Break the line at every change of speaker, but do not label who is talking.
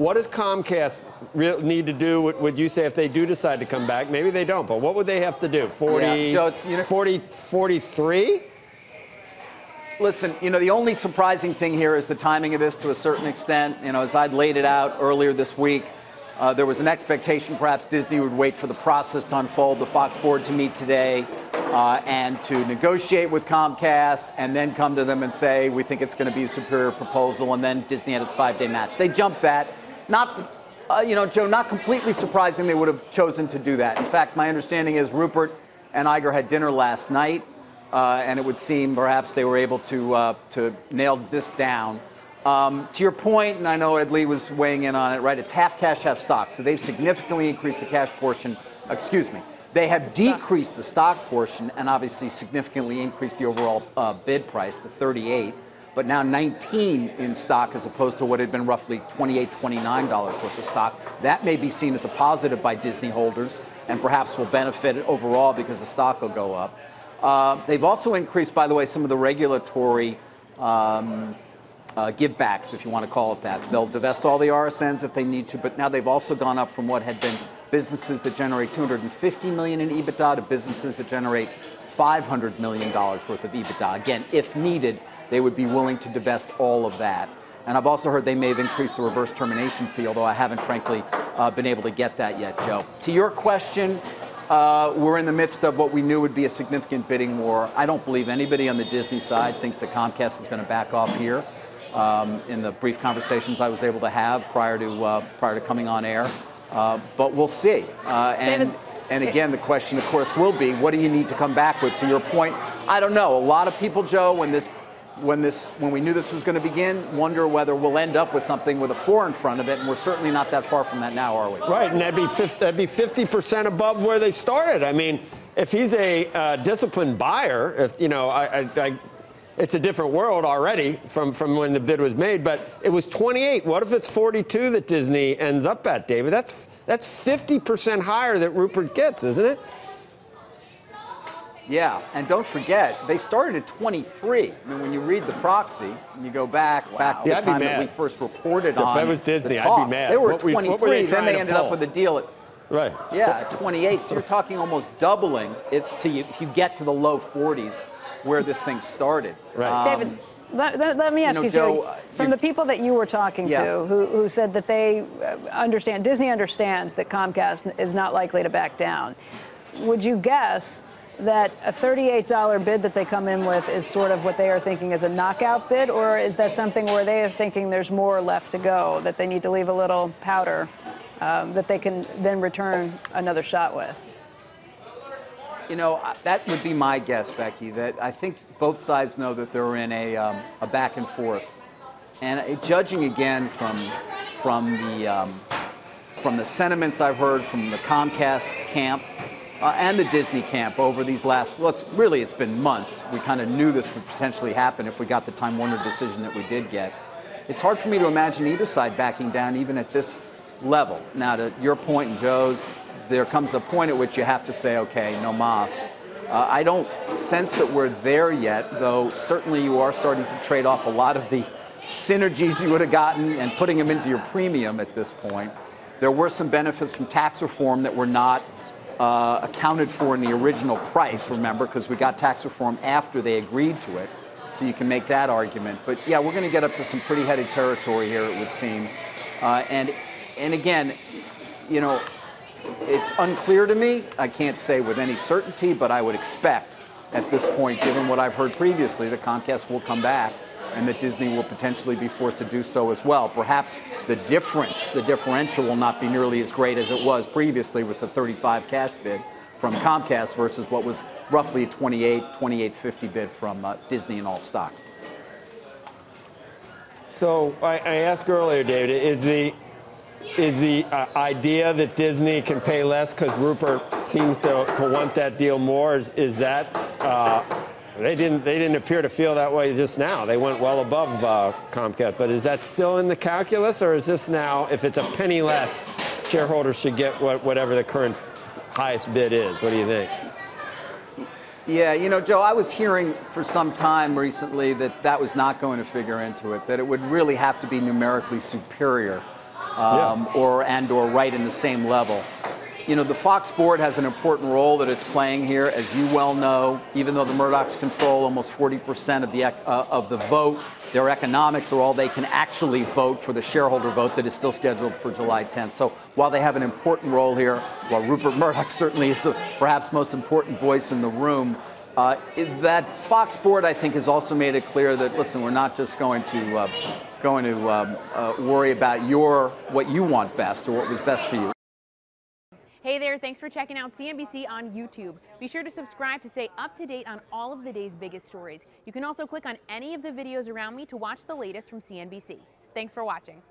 What does Comcast need to do, would you say, if they do decide to come back? Maybe they don't, but what would they have to do? 43?
Listen, the only surprising thing here is the timing of this to a certain extent. As I'd laid it out earlier this week, there was an expectation perhaps Disney would wait for the process to unfold, the Fox board to meet today, and to negotiate with Comcast, and then come to them and say, we think it's going to be a superior proposal, and then Disney had its 5-day match. They jumped that. Not, Joe, not completely surprising they would have chosen to do that. In fact, my understanding is Rupert and Iger had dinner last night, and it would seem perhaps they were able to nail this down. To your point, and I know Ed Lee was weighing in on it, right? It's half cash, half stock. So they've significantly increased the cash portion. Excuse me. They have decreased the stock portion and obviously significantly increased the overall bid price to 38, but now 19 in stock as opposed to what had been roughly $28, $29 worth of stock. That may be seen as a positive by Disney holders and perhaps will benefit overall because the stock will go up. They've also increased, by the way, some of the regulatory givebacks, if you want to call it that. They'll divest all the RSNs if they need to, but now they've also gone up from what had been businesses that generate $250 million in EBITDA to businesses that generate $500 million worth of EBITDA. Again, if needed, they would be willing to divest all of that. And I've also heard they may have increased the reverse termination fee, although I haven't, frankly, been able to get that yet, Joe. To your question, we're in the midst of what we knew would be a significant bidding war. I don't believe anybody on the Disney side thinks that Comcast is going to back off here. In the brief conversations I was able to have prior to coming on air, but we'll see. And again, the question, of course, will be, what do you need to come back with? To your point, I don't know. A lot of people, Joe, when we knew this was going to begin, wonder whether we'll end up with something with a 4 in front of it, and we're certainly not that far from that now, are we?
Right, and that'd be 50% above where they started. I mean, if he's a disciplined buyer, if it's a different world already from when the bid was made, but it was 28. What if it's 42 that Disney ends up at, David? That's 50% higher that Rupert gets, isn't it?
Yeah, and don't forget, they started at 23. I mean, when you read the proxy, and you go back to the time that we first reported on
if I was Disney,
the talks,
I'd be mad.
They were at 23, then they ended up with a deal at
right.
Yeah, at 28. So you're talking almost doubling it if you get to the low 40s. Where this thing started.
Right. David, let me ask you, Joe, from the people that you were talking to who said that they Disney understands that Comcast is not likely to back down, would you guess that a $38 bid that they come in with is sort of what they are thinking is a knockout bid, or is that something where they are thinking there's more left to go, that they need to leave a little powder that they can then return another shot with?
That would be my guess, Becky, that I think both sides know that they're in a back and forth. And judging again from the sentiments I've heard from the Comcast camp and the Disney camp over these last, it's been months. We kind of knew this would potentially happen if we got the Time Warner decision that we did get. It's hard for me to imagine either side backing down even at this level. Now, to your point and Joe's, there comes a point at which you have to say, okay, no mas. I don't sense that we're there yet, though certainly you are starting to trade off a lot of the synergies you would have gotten and putting them into your premium at this point. There were some benefits from tax reform that were not accounted for in the original price, remember, because we got tax reform after they agreed to it. So you can make that argument. But yeah, we're going to get up to some pretty heady territory here, it would seem. And again, it's unclear to me. I can't say with any certainty, but I would expect at this point, given what I've heard previously, that Comcast will come back and that Disney will potentially be forced to do so as well. Perhaps the differential will not be nearly as great as it was previously with the 35 cash bid from Comcast versus what was roughly a 28.50 bid from Disney in all stock.
So I asked earlier, David, is the idea that Disney can pay less because Rupert seems to want that deal more? Is that they didn't appear to feel that way just now? They went well above Comcast, but is that still in the calculus, or is this now, if it's a penny less, shareholders should get whatever the current highest bid is? What do you think?
Yeah, Joe, I was hearing for some time recently that was not going to figure into it, that it would really have to be numerically superior or right in the same level. You know, the Fox board has an important role that it's playing here, as you well know. Even though the Murdochs control almost 40% of the vote, their economics are all they can actually vote for the shareholder vote that is still scheduled for July 10th. So while they have an important role here, while Rupert Murdoch certainly is the perhaps most important voice in the room, that Fox board, I think, has also made it clear that, listen, we're not just going to worry about what you want best or what was best for you.
Hey there, thanks for checking out CNBC on YouTube. Be sure to subscribe to stay up to date on all of the day's biggest stories. You can also click on any of the videos around me to watch the latest from CNBC. Thanks for watching.